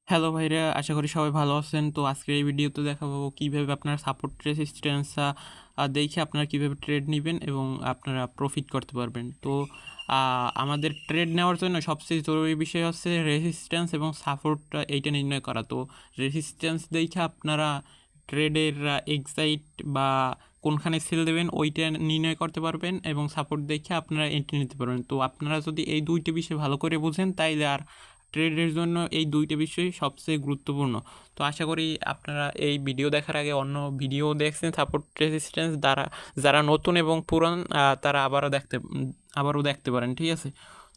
Hello ভাইরা, আশা করি সবাই ভালো আছেন। তো আজকের এই ভিডিওতে দেখাবো কিভাবে আপনার সাপোর্ট রেসিস্ট্যান্স দেখে আপনারা কিভাবে ট্রেড নেবেন এবং আপনারা প্রফিট করতে পারবেন। তো আমাদের ট্রেড নেওয়ার জন্য সবচেয়ে জরুরি বিষয় হচ্ছে রেসিস্ট্যান্স এবং সাপোর্ট এইটা নির্ণয় করা। তো রেসিস্ট্যান্স দেখে আপনারা ট্রেডের এক্সাইট বা কোনখানে সেল দেবেন ওইটা নির্ণয় করতে পারবেন এবং সাপোর্ট দেখে আপনারা এন্ট্রি নিতে পারবেন। তো আপনারা যদি এই দুইটা বিষয় ভালো করে বুঝেন তাইলে আর ট্রেডের জন্য এই দুইটা বিষয় সবচেয়ে গুরুত্বপূর্ণ। তো আশা করি আপনারা এই ভিডিও দেখার আগে অন্য ভিডিও দেখছেন সাপোর্ট রেজিস্ট্যান্স দ্বারা, যারা নতুন এবং পুরান তারা আবারও দেখতে পারেন, ঠিক আছে।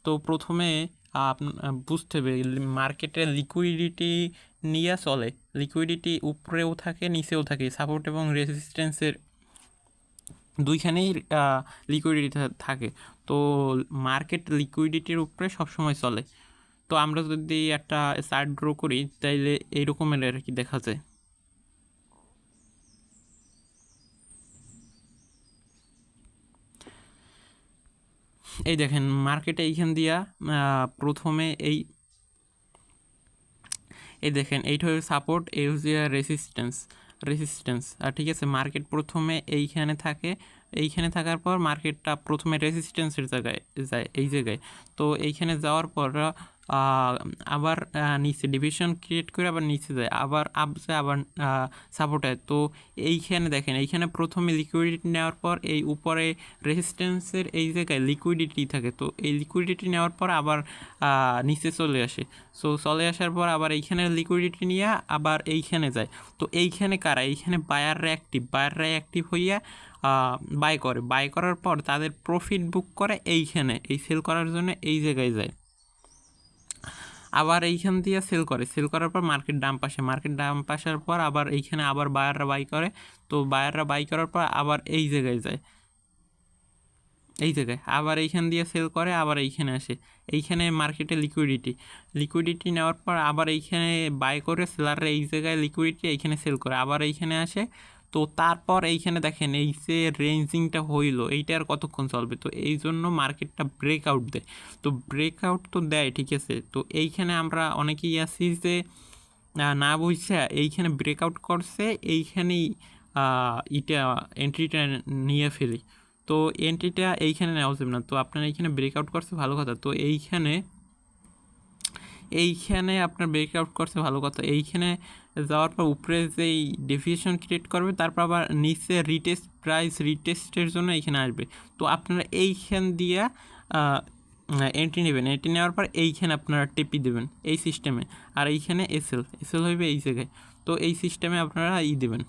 তো প্রথমে বুঝতে হবে মার্কেটে লিকুইডিটি নিয়ে চলে, লিকুইডিটি উপরেও থাকে নিচেও থাকে, সাপোর্ট এবং রেজিস্ট্যান্সের দুইখানেই লিকুইডিটি থাকে। তো মার্কেট লিকুইডিটির উপরে সবসময় চলে। তো আমরা যদি একটা চার্ট ড্র করি তাইলে এইরকমের আর কি দেখা যায়। এই দেখেন মার্কেটে এইখান দিয়া প্রথমে এই দেখেন এইটা হচ্ছে সাপোর্ট, এই হচ্ছে রেসিস্ট্যান্স। আর ঠিক আছে, মার্কেট প্রথমে এইখানে থাকে, এইখানে থাকার পর মার্কেটটা প্রথমে রেসিস্ট্যান্সের জায়গায় যায়, এই জায়গায়। তো এইখানে যাওয়ার পর আবার নিচে ডিভিশন ক্রিয়েট করে আবার নিচে যায়, আবার আপসে আবার সাপোর্টে। তো এইখানে দেখেন, এইখানে প্রথমে লিকুইডিটি নেওয়ার পর এই উপরে রেসিস্ট্যান্সের এই জায়গায় লিকুইডিটি থাকে। তো এই লিকুইডিটি নেওয়ার পর আবার নিচে চলে আসে। সো চলে আসার পর আবার এইখানে লিকুইডিটি নিয়ে আবার এইখানে যায়। তো এইখানে কারা, এইখানে বায়াররা অ্যাক্টিভ হইয়া বাই করার পর তাদের প্রফিট বুক করে এইখানে, এই সেল করার জন্য এই জায়গায় যায়, আবার এইখান দিয়ে সেল করার পর মার্কেট ডাম্প আসার পর আবার এইখানে আবার বায়াররা বাই করে। তো বায়াররা বাই করার পর আবার এই জায়গায় যায়, এই জায়গায় আবার এইখান দিয়ে সেল করে, আবার এইখানে আসে। এইখানে মার্কেটে লিকুইডিটি নেওয়ার পর আবার এইখানে বাই করে সেলাররা এই জায়গায় লিকুইডিটি এইখানে সেল করে, আবার এইখানে আসে। তো তারপর এইখানে দেখেন এই যে রেঞ্জিংটা হইলো, এইটা আর কতক্ষণ চলবে। তো এই জন্য মার্কেটটা ব্রেকআউট দেয়। তো ব্রেকআউট তো দেয়, ঠিক আছে। তো এইখানে আমরা অনেকেই আছি যে না বুঝছে এইখানে ব্রেকআউট করছে, এইখানেই এটা এন্ট্রিটা নিয়ে ফেলি। তো এন্ট্রিটা এইখানে নেওয়া যাবে না। তো আপনার এইখানে ব্রেকআউট করছে, ভালো কথা। তো এইখানে আপনার ব্রেকআউট করছে, ভালো কথা। এইখানে যাওয়ার পর উপরে যেই ডেভিয়েশন ক্রিয়েট করবে, তারপর আবার নিচে রিটেস্টের জন্য এইখানে আসবে। তো আপনারা এইখান দিয়ে এন্ট্রি নেবেন, এন্ট্রি নেওয়ার পর এইখানে আপনারা টেপি দেবেন এই সিস্টেমে, আর এইখানে এসএল হইবে এই জায়গায়। তো এই সিস্টেমে আপনারা দেবেন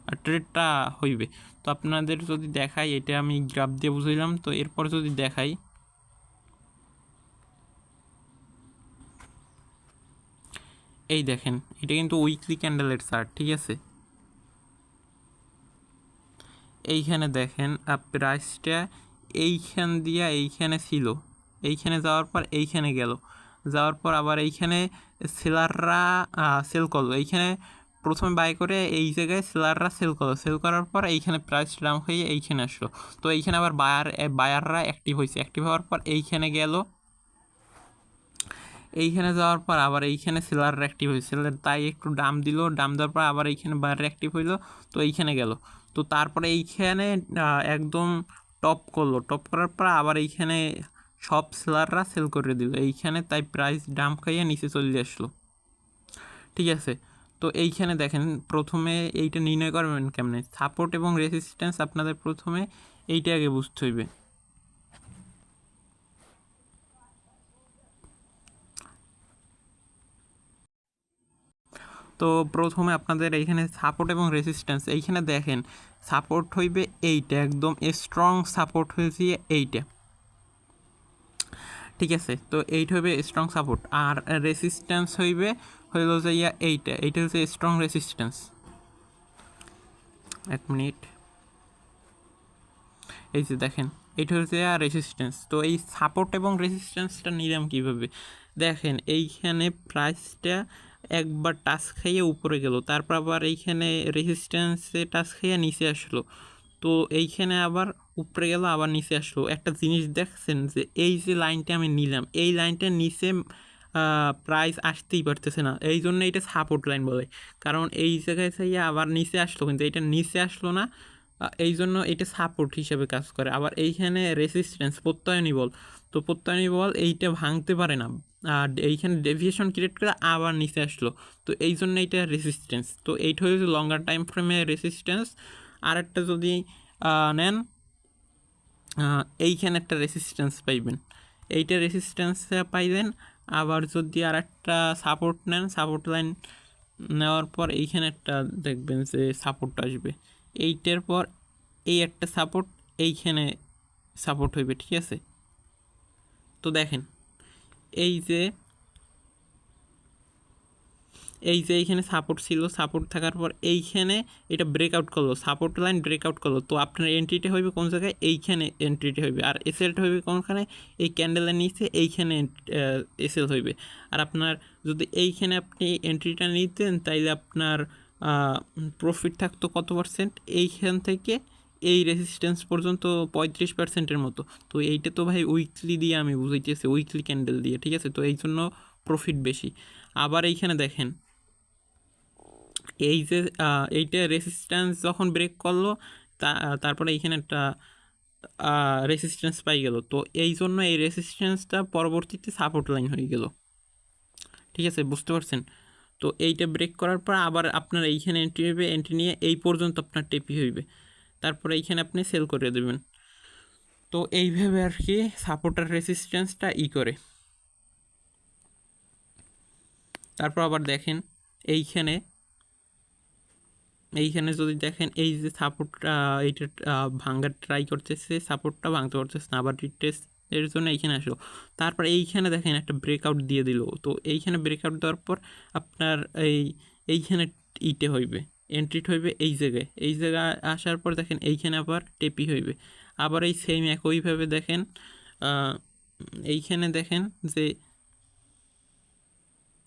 আর ট্রেডটা হইবে। তো আপনাদের যদি দেখাই, এটা আমি গ্রাফ দিয়ে বুঝাইলাম। তো এরপর যদি দেখাই, এই দেখেন এটা কিন্তু উইকলি ক্যান্ডেলের চার্ট, ঠিক আছে। এইখানে দেখেন প্রাইসটা এইখান দিয়া এইখানে ছিল, এইখানে যাওয়ার পর এইখানে গেল, যাওয়ার পর আবার এইখানে সেলাররা সেল করলো, এইখানে প্রথমে বাই করে এই জায়গায় সেলাররা সেল করার পর এইখানে প্রাইস ডাউন হয়ে এইখানে আসলো। তো এইখানে আবার বায়াররা অ্যাক্টিভ হয়েছে, অ্যাক্টিভ হওয়ার পর এইখানে গেল, এইখানে যাওয়ার পর আবার এইখানে সেলার অ্যাক্টিভ হয়েছিল, তাই একটু দাম দেওয়ার পর আবার এইখানে বায়ার অ্যাক্টিভ হইলো। তো এইখানে গেল। তো তারপরে এইখানে একদম টপ করার পর আবার এইখানে সব সেলাররা সেল করে দিল এইখানে, তাই প্রাইস ডাম্প খাইয়ে নিচে চলে আসলো, ঠিক আছে। তো এইখানে দেখেন প্রথমে এইটা নির্ণয় করবেন কেমনে, সাপোর্ট এবং রেসিস্ট্যান্স আপনাদের প্রথমে এইটা আগে বুঝতে হইবে। তো প্রথমে আপনাদের এইখানে সাপোর্ট এবং রেসিস্ট্যান্স, এইখানে দেখেন সাপোর্ট হইবে এইটা, একদম স্ট্রং সাপোর্ট হয়েছে এইটা, ঠিক আছে। তো এইটা হইবে স্ট্রং সাপোর্ট, আর রেসিস্ট্যান্স হইল যে এইটা হচ্ছে স্ট্রং রেসিস্ট্যান্স। এক মিনিট, এই যে দেখেন এইটা হচ্ছে রেসিস্ট্যান্স। তো এই সাপোর্ট এবং রেসিস্ট্যান্সটা নিলাম কীভাবে, দেখেন এইখানে প্রাইসটা একবার টাচ খাইয়ে উপরে গেল, তারপর আবার এইখানে রেসিস্ট্যান্সে টাচ খাইয়ে নিচে আসলো। তো এইখানে আবার উপরে গেল, আবার নিচে আসলো। একটা জিনিস দেখছেন যে এই যে লাইনটা আমি নিলাম, এই লাইনটা নিচে প্রাইস আসতেই পারতেছে না, এই জন্য এটা সাপোর্ট লাইন বলে। কারণ এই জায়গায় চাইয়া আবার নিচে আসলো, কিন্তু এটা নিচে আসলো না, এই জন্য এটা সাপোর্ট হিসেবে কাজ করে। আবার এইখানে রেসিস্ট্যান্স প্রত্যয়নী বল, তো প্রত্যয়নী বল এইটা ভাঙতে পারে না, আর এইখানে ডেভিয়েশন ক্রিয়েট করে আবার নিচে আসলো, তো এই জন্য এইটা রেসিস্ট্যান্স। তো এইটা হচ্ছে লঙ্গার টাইম ফ্রেমে রেসিস্ট্যান্স। আর একটা যদি নেন, এইখানে একটা রেসিস্ট্যান্স পাইবেন, এইটা রেসিস্ট্যান্স পাইবেন। আবার যদি আর একটা সাপোর্ট নেন, সাপোর্ট লাইন নেওয়ার পর এইখানে একটা দেখবেন যে সাপোর্ট আসবে, এইটার পর এই একটা সাপোর্ট, এইখানে সাপোর্ট হইবে, ঠিক আছে। তো দেখেন এই যে এইখানে সাপোর্ট ছিল, সাপোর্ট থাকার পর এইখানে এটা ব্রেকআউট করলো, সাপোর্ট লাইন ব্রেকআউট করলো, তো আপনার এন্ট্রিটা হইবে কোন জায়গায়, এইখানে এন্ট্রিটা হইবে। আর এসএলটা হইবে কোনখানে, এই ক্যান্ডেলের নিচে এইখানে এসএল হইবে। আর আপনার যদি এইখানে আপনি এন্ট্রিটা নিতেন, তাইলে আপনার প্রফিট থাকতো কত পার্সেন্ট, এইখান থেকে এই রেজিস্ট্যান্স পর্যন্ত 35%-এর মতো। তো এইটা তো ভাই উইকলি দিয়ে আমি বুঝাইতেছি, উইকলি ক্যান্ডেল দিয়ে, ঠিক আছে, তো এই জন্য প্রফিট বেশি। আবার এইখানে দেখেন এই যে এইটা রেসিস্ট্যান্স যখন ব্রেক করলো, তারপরে এইখানে একটা রেসিস্ট্যান্স পাই গেল, তো এই জন্য এই রেসিস্ট্যান্সটা পরবর্তীতে সাপোর্ট লাইন হয়ে গেল, ঠিক আছে, বুঝতে পারছেন। তো এইটা ব্রেক করার পর আবার আপনার এইখানে এন্ট্রি হইবে, এন্ট্রি নিয়ে এই পর্যন্ত আপনার টেপি হইবে, তারপরে এইখানে আপনি সেল করে দেবেন। তো এইভাবে আর কি সাপোর্টার রেসিস্ট্যান্সটা করে। তারপর আবার দেখেন এইখানে যদি দেখেন এই যে সাপোর্টটা, এইটা ভাঙার ট্রাই করতেছে, সাপোর্টটা ভাঙতে পারতেছে না, আবার রিটেস্ট এর জন্য এইখানে আসলো। তারপর এইখানে দেখেন একটা ব্রেকআউট দিয়ে দিল, তো এইখানে ব্রেকআউট দেওয়ার পর আপনার এইখানে হইবে, এন্ট্রিট হইবে এই জায়গায় আসার পর দেখেন এইখানে আবার টেপি হইবে, আবার এই সেম একইভাবে দেখেন এইখানে দেখেন যে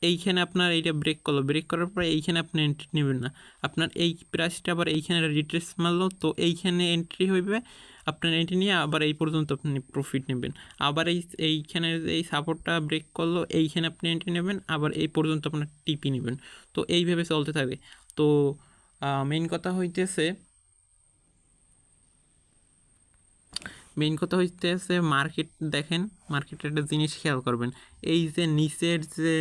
এইখানে আপনার এইটা ব্রেক করলো, ব্রেক করার পরে এইখানে আপনি এন্ট্রি নেবেন না, আপনার এই প্রাইসটা আবার এইখানে রিট্রেস মারলো, তো এইখানে এন্ট্রি হইবে, আপনার এন্ট্রি নিয়ে আবার এই পর্যন্ত আপনি প্রফিট নেবেন। আবার এইখানে এই সাপোর্টটা ব্রেক করলো, এইখানে আপনি এন্ট্রি নেবেন, আবার এই পর্যন্ত আপনার টিপি নেবেন, তো এইভাবে চলতে থাকে। তো মেইন কথা হইতেছে মার্কেট দেখেন, মার্কেটের একটা জিনিস খেয়াল করবেন, এই যে নিচের যে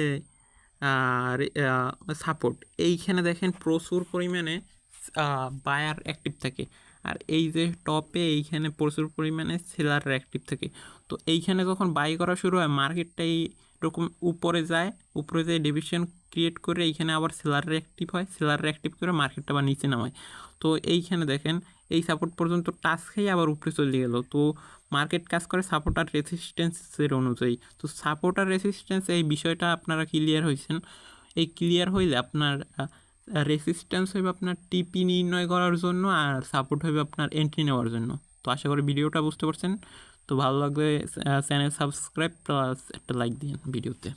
সাপোর্ট, এইখানে দেখেন প্রচুর পরিমাণে বায়ার অ্যাক্টিভ থাকে, আর এই যে টপে এইখানে প্রচুর পরিমাণে সেলার অ্যাক্টিভ থাকে। তো এইখানে যখন বাই করা শুরু হয়, মার্কেটটা এইরকম উপরে যায় ডিভিশন ক্রিয়েট করে এইখানে আবার সেলার অ্যাক্টিভ হয়, সেলার অ্যাক্টিভ করে মার্কেটটা আবার নিচে নামায়। তো এইখানে দেখেন এই সাপোর্ট পর্যন্ত টাচ খেয়ে আবার উপরে চলে গেল। তো মার্কেট কাজ করে সাপোর্ট আর রেসিস্ট্যান্সের অনুযায়ী। তো সাপোর্ট আর রেসিস্ট্যান্স এই বিষয়টা আপনারা ক্লিয়ার হয়েছেন। এই ক্লিয়ার হইলে আপনার রেসিস্ট্যান্স হইবে আপনার টিপি নির্ণয় করার জন্য, আর সাপোর্ট হইবে আপনার এন্ট্রি নেওয়ার জন্য। তো আশা করি ভিডিওটা বুঝতে পারছেন। তো ভালো লাগলে চ্যানেল সাবস্ক্রাইব প্লাস একটা লাইক দিন ভিডিওতে।